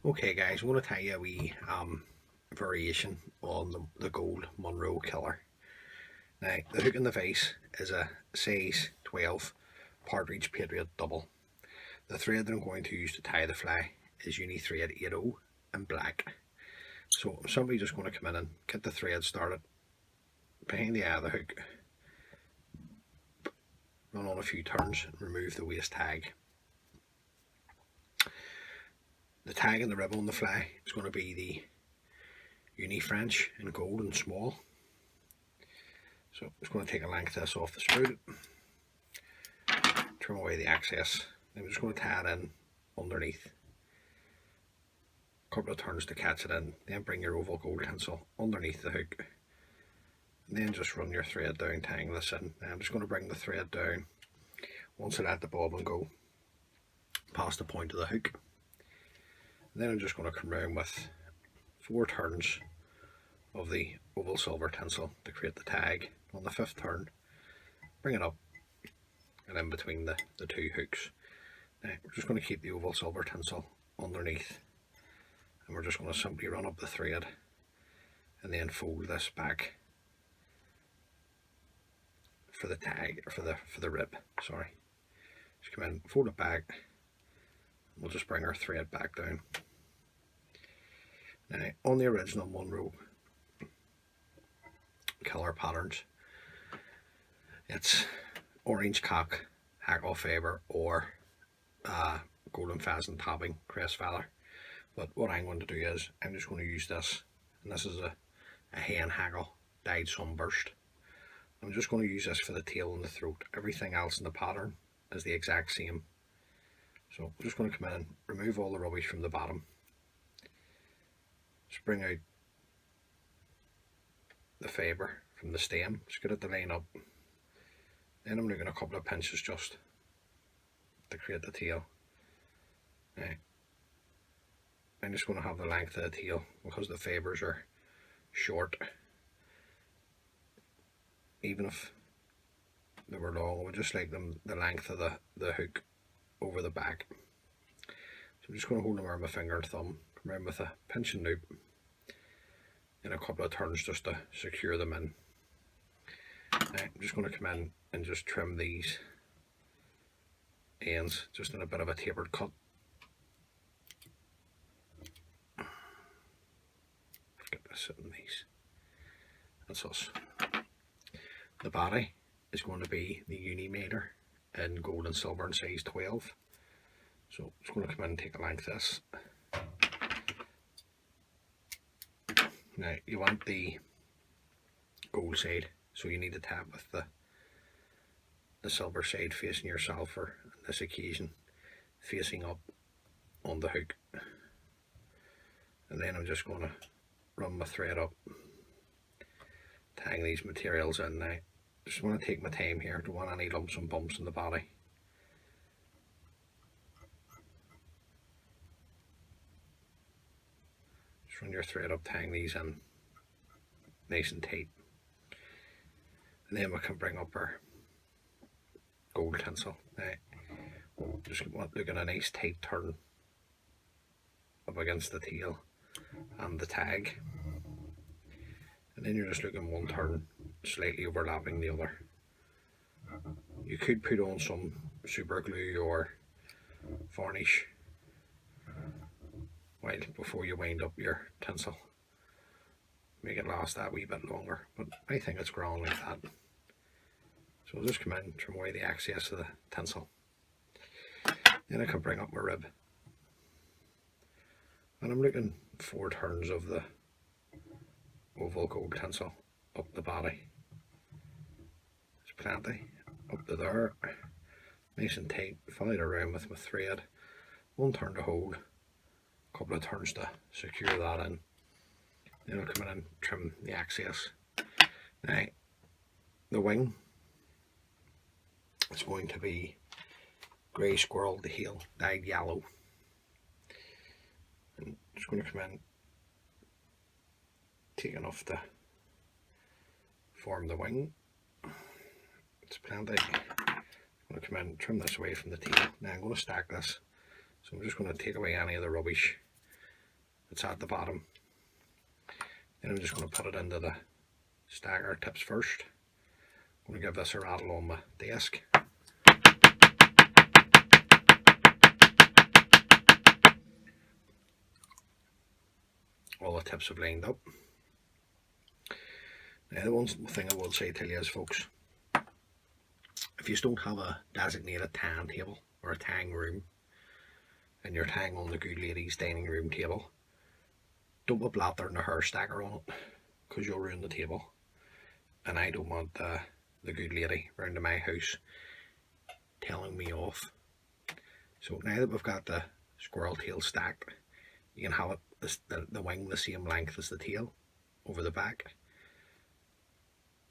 Okay guys, I'm going to tell you a wee variation on the gold Munro killer. Now, the hook in the vise is a size 12 Partridge Patriot double. The thread that I'm going to use to tie the fly is Uni thread 80 in black. So I'm simply just going to come in and get the thread started behind the eye of the hook, run on a few turns and remove the waist tag. The tag and the rib on the fly is going to be the Uni French in gold and small. So I'm just going to take a length of this off the spool, trim away the excess, then I'm just going to tie it in underneath. A couple of turns to catch it in, then bring your oval gold tinsel underneath the hook, and then just run your thread down, tying this in. Now I'm just going to bring the thread down once I let the bobbin go past the point of the hook. And then I'm just going to come round with 4 turns of the oval silver tinsel to create the tag. On the 5th turn, bring it up and in between the 2 hooks. Now we're just going to keep the oval silver tinsel underneath, and we're just going to simply run up the thread and then fold this back for the tag, or for the rib, sorry. Just come in, fold it back, we'll just bring our thread back down. Now on the original Munro killer patterns, it's orange cock, hackle fibre, or golden pheasant tabbing crest feather. But what I'm going to do is I'm just going to use this, and this is a hen hackle dyed sunburst. I'm just going to use this for the tail and the throat. Everything else in the pattern is the exact same. So I'm just going to come in and remove all the rubbish from the bottom. Just bring out the fibre from the stem, just get it to line up. Then I'm looking a couple of pinches just to create the tail. Now, I'm just going to have the length of the tail because the fibres are short. Even if they were long, I would just like them the length of the hook over the back. So I'm just going to hold them around my finger and thumb, come around with a pinch and loop, and a couple of turns just to secure them in. Now, I'm just going to come in and just trim these ends just in a bit of a tapered cut. Get this in these. That's us. The body is going to be the Uni meter in gold and silver in size 12. So I'm just going to come in and take a length of this. Now you want the gold side, so you need to tap with the silver side facing yourself, or on this occasion facing up on the hook. And then I'm just going to run my thread up, tying these materials in. Now just want to take my time here, don't want any lumps and bumps in the body. Just run your thread up, tying these in nice and tight. And then we can bring up our gold tinsel. Now just want to look at a nice tight turn up against the tail and the tag. And then you're just looking one turn slightly overlapping the other. You could put on some super glue or varnish before you wind up your tinsel. Make it last that wee bit longer, but I think it's grand like that. So I'll just come in, trim away the excess of the tinsel. Then I can bring up my rib. And I'm looking 4 turns of the oval gold tinsel up the body. There's plenty up to there, nice and tight. Follow it around with my thread, 1 turn to hold, a couple of turns to secure that in. Then I'll come in and trim the excess. Now the wing is going to be grey squirrel tail dyed yellow. I'm just going to come in, take enough to form the wing. It's plenty. I'm going to come in and trim this away from the tail. Now I'm going to stack this, so I'm just going to take away any of the rubbish that's at the bottom. Then I'm just going to put it into the stagger tips first. I'm going to give this a rattle on my desk. All the tips have lined up. Now the one thing I will say to you is, folks, if you don't have a designated tying table or a tying room and you're tying on the good lady's dining room table, don't be blathering the hair stacker on it, because you'll ruin the table. And I don't want the good lady round to my house telling me off. So now that we've got the squirrel tail stacked, you can have it the wing the same length as the tail over the back,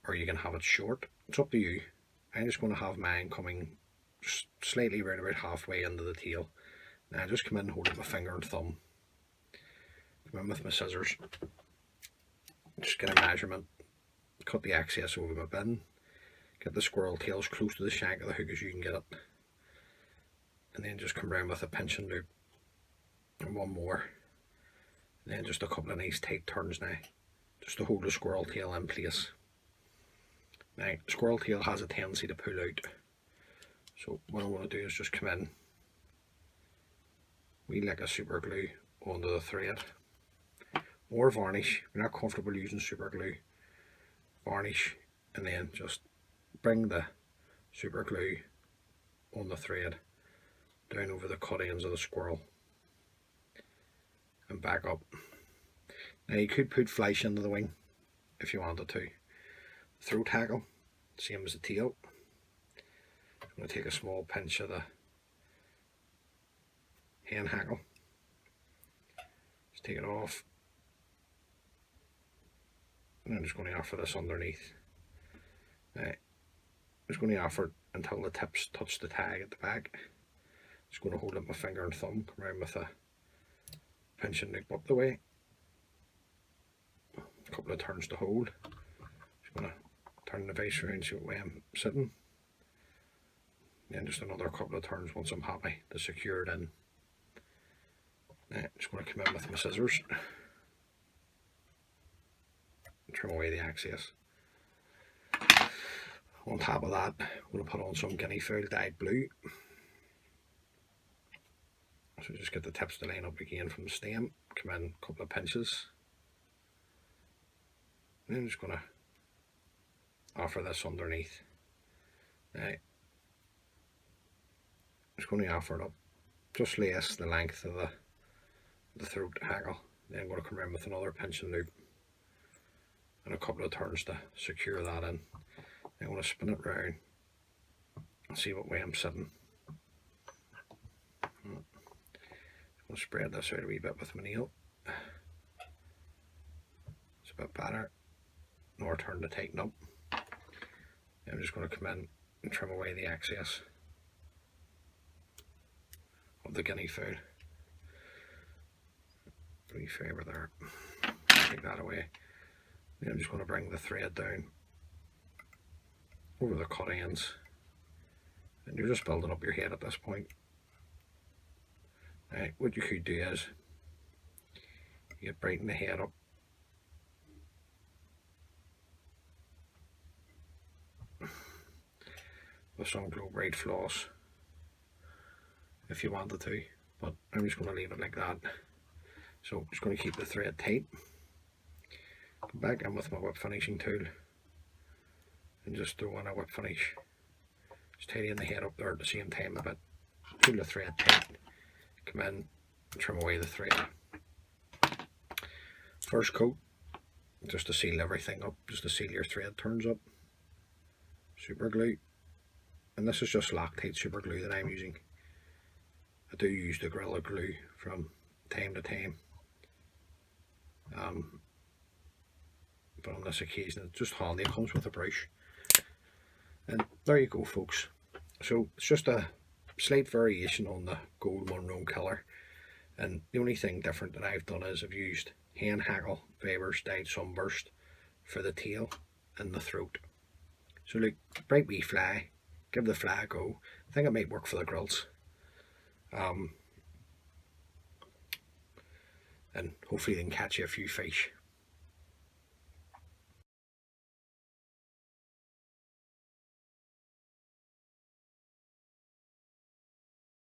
or you can have it short. It's up to you. I'm just going to have mine coming just slightly round about halfway into the tail. Now I just come in, hold up my finger and thumb, come in with my scissors, just get a measurement, cut the excess over my bin, get the squirrel tail as close to the shank of the hook as you can get it, and then just come round with a pinching loop and one more, and then just a couple of nice tight turns now, just to hold the squirrel tail in place. Now, squirrel tail has a tendency to pull out, so what I'm going to do is just come in, we lick a super glue onto the thread, or varnish. If you're not comfortable using super glue, varnish, and then just bring the super glue on the thread down over the cut ends of the squirrel and back up. Now you could put flesh into the wing if you wanted to. Throat hackle, same as the tail. I'm going to take a small pinch of the hen hackle, just take it off, and I'm just going to offer this underneath. Now, I'm just going to offer it until the tips touch the tag at the back. Just going to hold up my finger and thumb, come around with a pinch and loop up the way. A couple of turns to hold. Just going to turn the vise around, see what way I'm sitting. Then just another couple of turns once I'm happy to secure it in. Now, I'm just going to come in with my scissors and trim away the excess. On top of that, I'm going to put on some guinea fowl dyed blue. So just get the tips to line up again from the stem, come in a couple of pinches. And then I'm just going to offer this underneath. Now, I'm just going to offer it up just less the length of the throat hackle. Then I'm going to come around with another pinch and loop and a couple of turns to secure that in. I'm going to spin it round and see what way I'm sitting. I'm going to spread this out a wee bit with my nail. It's a bit better. Another turn to tighten up. I'm just going to come in and trim away the excess of the guinea fowl. Wee favour there. Take that away. Then I'm just going to bring the thread down over the cut ends, and you're just building up your head at this point. Now, what you could do is you brighten the head up with some Glow Bright floss if you wanted to, but I'm just going to leave it like that. So I'm just going to keep the thread tight, come back in with my whip finishing tool and just throw in a whip finish, just tidying the head up there at the same time a bit, pull the thread tight, come in and trim away the thread. First coat, just to seal everything up, just to seal your thread turns up, super glue, and this is just Loctite super glue that I'm using. I do use the Gorilla Glue from time to time, but on this occasion it's just handy, it comes with a brush. And there you go, folks. So it's just a slight variation on the gold Munro colour, and the only thing different that I've done is I've used hen hackle fibres dyed sunburst for the tail and the throat. So look, bright wee fly, give the fly a go. I think it might work for the grills. and hopefully they can catch you a few fish.